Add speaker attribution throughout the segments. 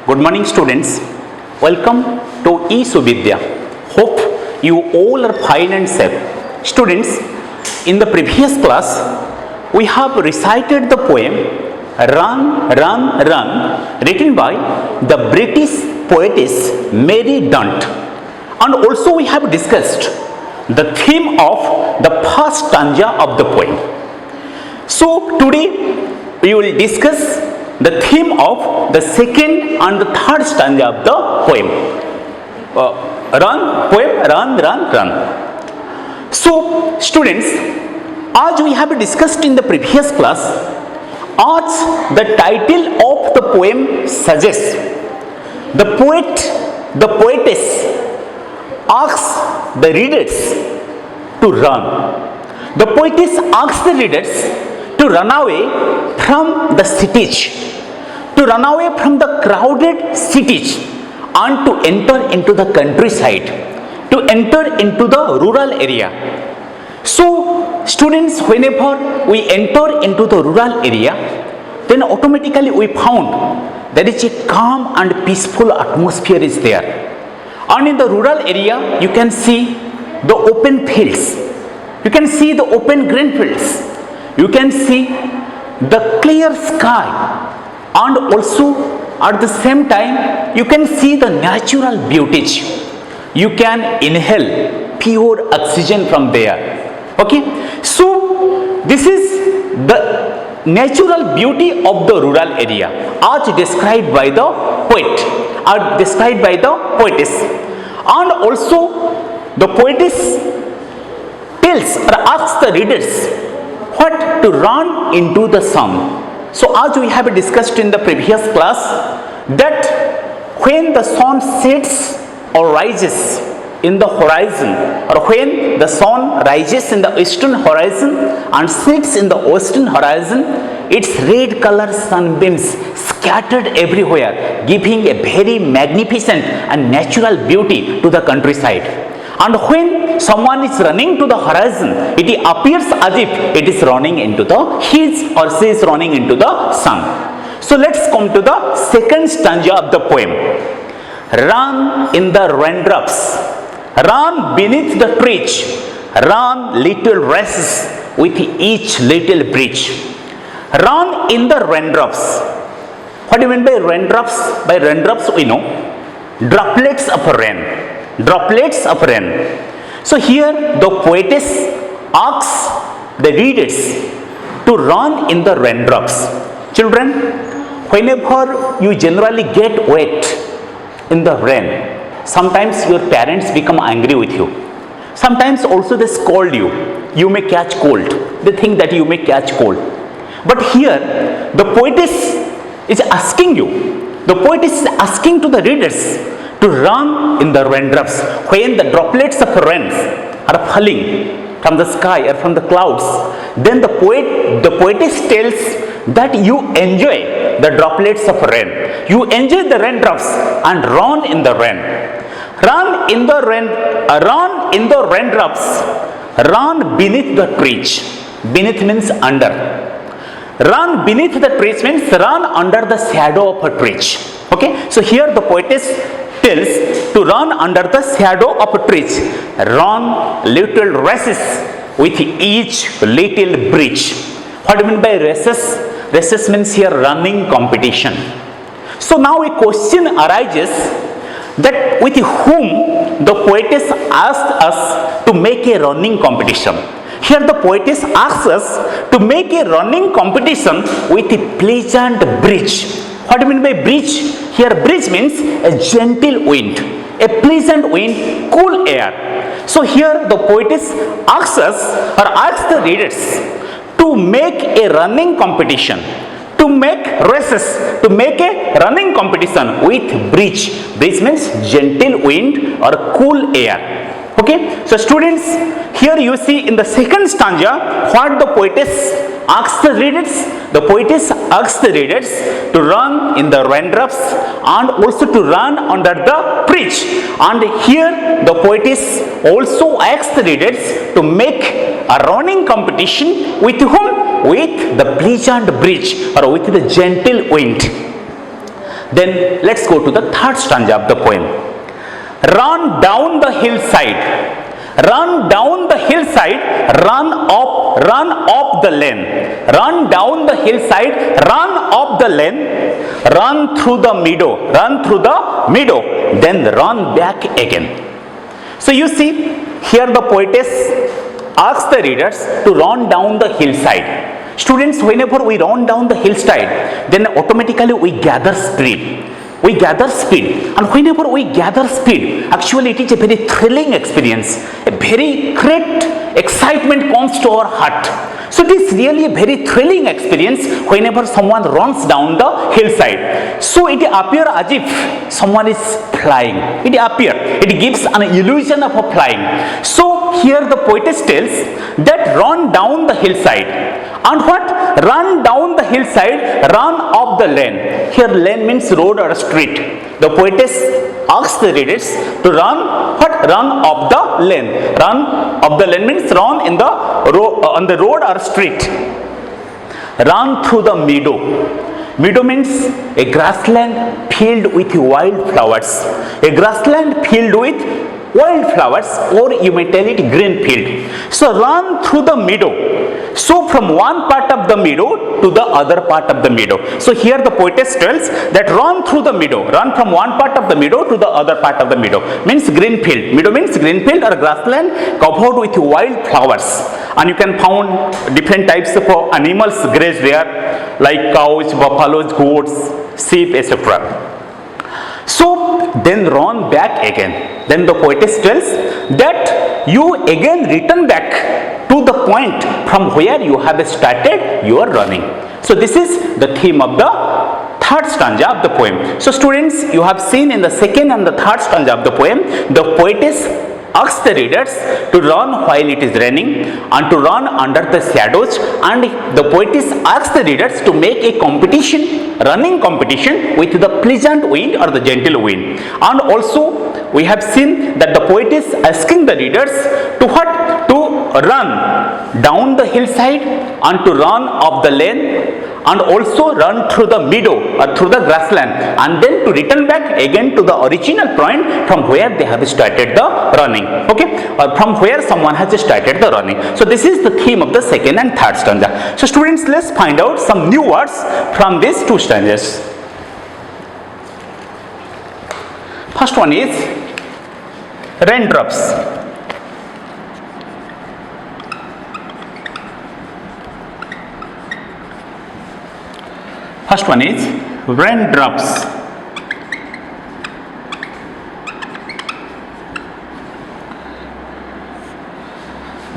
Speaker 1: Good morning, students. Welcome to eSuvidya. Hope you all are fine and safe. Students, in the previous class, we have recited the poem Run, Run, Run, written by the British poetess Mary Dunt. And also we have discussed the theme of the first stanza of the poem. So today we will discuss the theme of the second and the third stanza of the poem. Run, run, run. So students, as we have discussed in the previous class, as the title of the poem suggests, the poetess asks the readers to run. The poetess asks the readers to run away from the cities, to run away from the crowded cities, and to enter into the countryside, to enter into the rural area. So students, whenever we enter into the rural area, then automatically we found there is a calm and peaceful atmosphere is there. And in the rural area, you can see the open fields, you can see the open green fields, you can see the clear sky, and also at the same time you can see the natural beauties. You can inhale pure oxygen from there. Okay, so this is the natural beauty of the rural area as described by the poet, or described by the poetess. And also the poetess tells or asks the readers what to run into the sun. So as we have discussed in the previous class, that when the sun sets or rises in the horizon, or when the sun rises in the eastern horizon and sets in the western horizon, its red color sunbeams scattered everywhere, giving a very magnificent and natural beauty to the countryside. And when someone is running to the horizon, it appears as if it is running into the his or she is running into the sun. So let's come to the second stanza of the poem. Run in the raindrops, run beneath the trees, run little races with each little breeze. Run in the raindrops. What do you mean by raindrops? By raindrops we know droplets of rain. Droplets of rain. So here the poetess asks the readers to run in the raindrops. Children, whenever you generally get wet in the rain, sometimes your parents become angry with you. Sometimes also they scold you. You may catch cold. They think that you may catch cold. But here the poetess is asking you, the poetess is asking to the readers to run in the raindrops. When the droplets of rain are falling from the sky or from the clouds, then the poetess tells that you enjoy the droplets of rain. You enjoy the raindrops and run in the rain. Run in the rain. Run in the raindrops. Run beneath the trees. Beneath means under. Run beneath the trees means run under the shadow of a tree. Okay, so here the poetess tells to run under the shadow of a tree. Run little races with each little breeze. What do you mean by races? Races means here running competition. So now a question arises that with whom the poetess asked us to make a running competition. Here the poetess asks us to make a running competition with a pleasant breeze. What do you mean by breeze? Here breeze means a gentle wind, a pleasant wind, cool air. So here the poetess asks us or asks the readers to make a running competition, to make races, to make a running competition with breeze. Breeze means gentle wind or cool air. Okay, so students, here you see in the second stanza what the poetess asks the readers. The poetess asks the readers to run in the raindrops and also to run under the trees. And here the poetess also asks the readers to make a running competition with whom? With the pleasant breeze or with the gentle wind. Then let's go to the third stanza of the poem. Run down the hillside, run down the hillside, run up the lane, run down the hillside, run up the lane, run through the meadow, then run back again. So you see, here the poetess asks the readers to run down the hillside. Students, whenever we run down the hillside, then automatically we gather speed. And whenever we gather speed, actually it is a very thrilling experience. A very great excitement comes to our heart. So it is really a very thrilling experience whenever someone runs down the hillside. So it appears as if someone is flying. It gives an illusion of a flying. So here the poetess tells that run down the hillside. And what? Run down the hillside, run up the lane. Here lane means road or street. The poetess asks the readers to run what? Run up the lane. Run up the lane means run in the on the road or street. Run through the meadow. Meadow means a grassland filled with wildflowers. A grassland filled with wildflowers, or you may tell it green field. So run through the meadow. So from one part of the meadow to the other part of the meadow. So here the poetess tells that run through the meadow. Run from one part of the meadow to the other part of the meadow. Means green field. Meadow means green field or grassland covered with wildflowers. And you can find different types of animals graze there, like cows, buffaloes, goats, sheep, etc. So then run back again. Then the poetess tells that you again return back to the point from where you have started your running. So this is the theme of the third stanza of the poem. So students, you have seen in the second and the third stanza of the poem, the poetess asks the readers to run while it is raining and to run under the shadows, and the poetess asks the readers to make a competition, running competition with the pleasant wind or the gentle wind. And also we have seen that the poetess asking the readers to what? To run down the hillside and to run up the lane and also run through the meadow or through the grassland, and then to return back again to the original point from where they have started the running, okay, or from where someone has started the running. So this is the theme of the second and third stanza. So students, let's find out some new words from these two stanzas. First one is raindrops. First one is raindrops.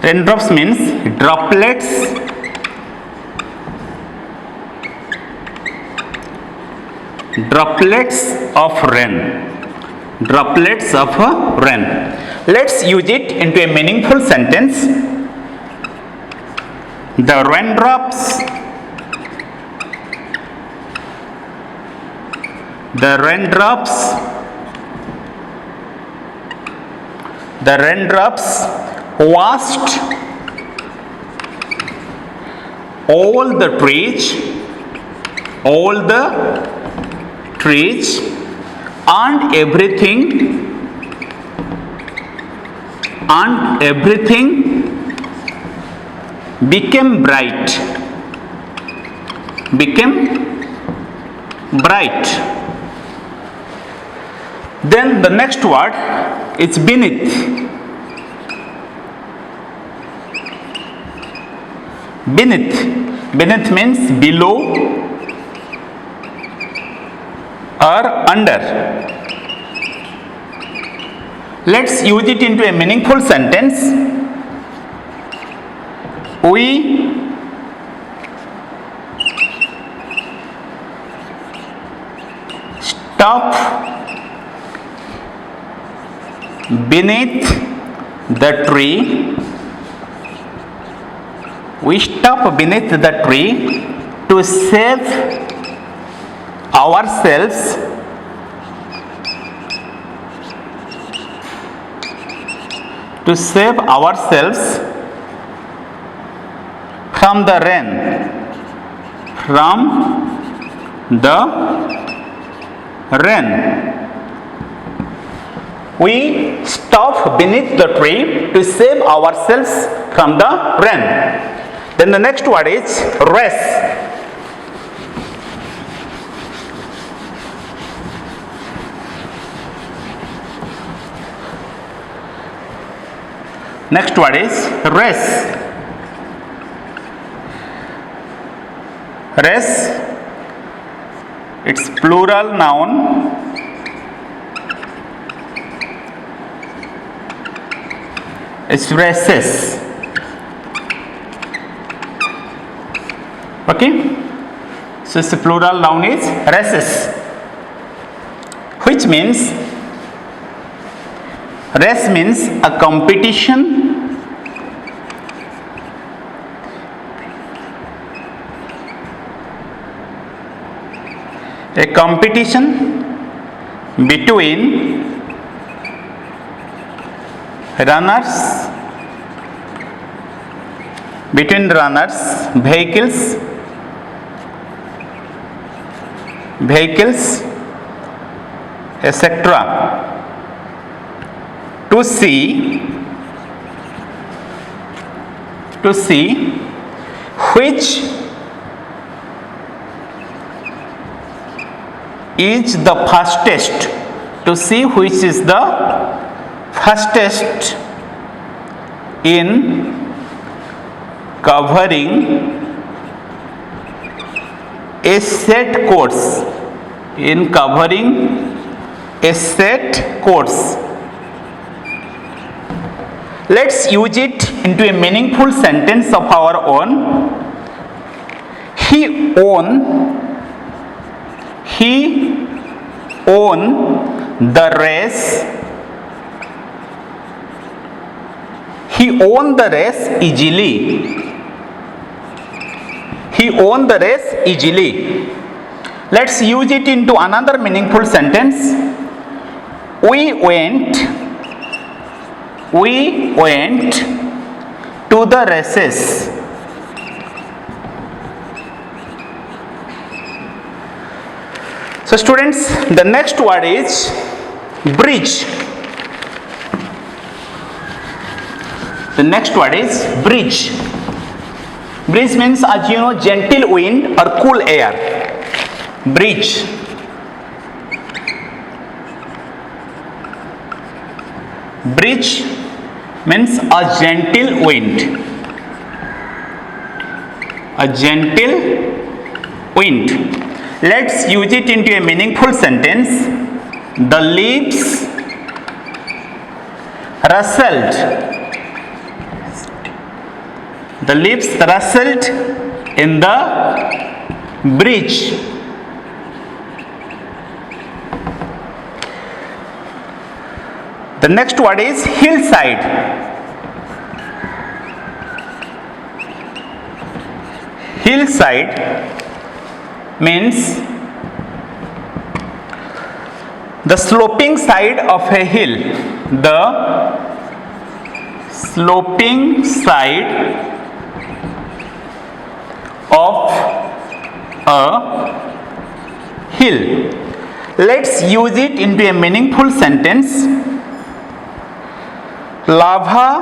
Speaker 1: Raindrops means droplets of rain. Droplets of rain. Let's use it into a meaningful sentence. The raindrops washed all the trees and everything became bright. Then the next word is beneath. Beneath means below or under. Let's use it into a meaningful sentence. We stop beneath the tree. We stop beneath the tree to save ourselves from the rain. We stop beneath the tree to save ourselves from the rain. Then the next word is race. Next word is race. Race, it's plural noun. It's races. Okay, so its plural noun is races, which means race means a competition, between runners, vehicles, etc. to see which is the fastest, in covering a set course, Let's use it into a meaningful sentence of our own. He won the race. He won the race easily. Let's use it into another meaningful sentence. We went to the races. So students, the next word is bridge. Bridge means, as you know, gentle wind or cool air. Bridge. Bridge means a gentle wind. Let's use it into a meaningful sentence. The leaves rustled in the bridge. The next word is hillside. Hillside means the sloping side of a hill. The sloping side of a hill. Let's use it into a meaningful sentence. Lava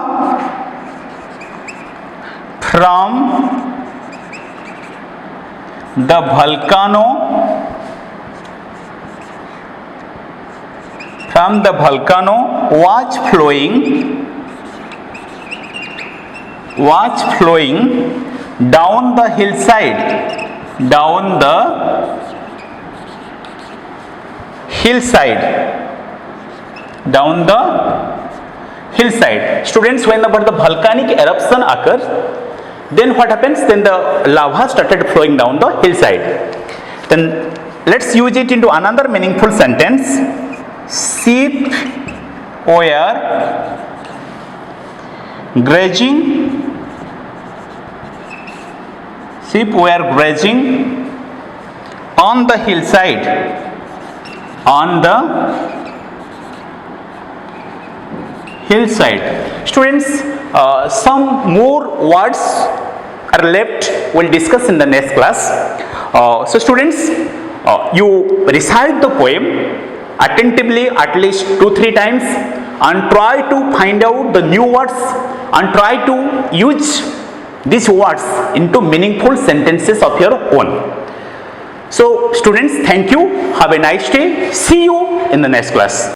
Speaker 1: from the volcano was flowing down the hillside. Students, whenever the volcanic eruption occurs, then what happens? Then the lava started flowing down the hillside. Then let's use it into another meaningful sentence. Sheep were grazing on the hillside. Students, some more words are left. We'll discuss in the next class. So students, you recite the poem attentively at least 2-3 times and try to find out the new words and try to use these words into meaningful sentences of your own. So students, thank you. Have a nice day. See you in the next class.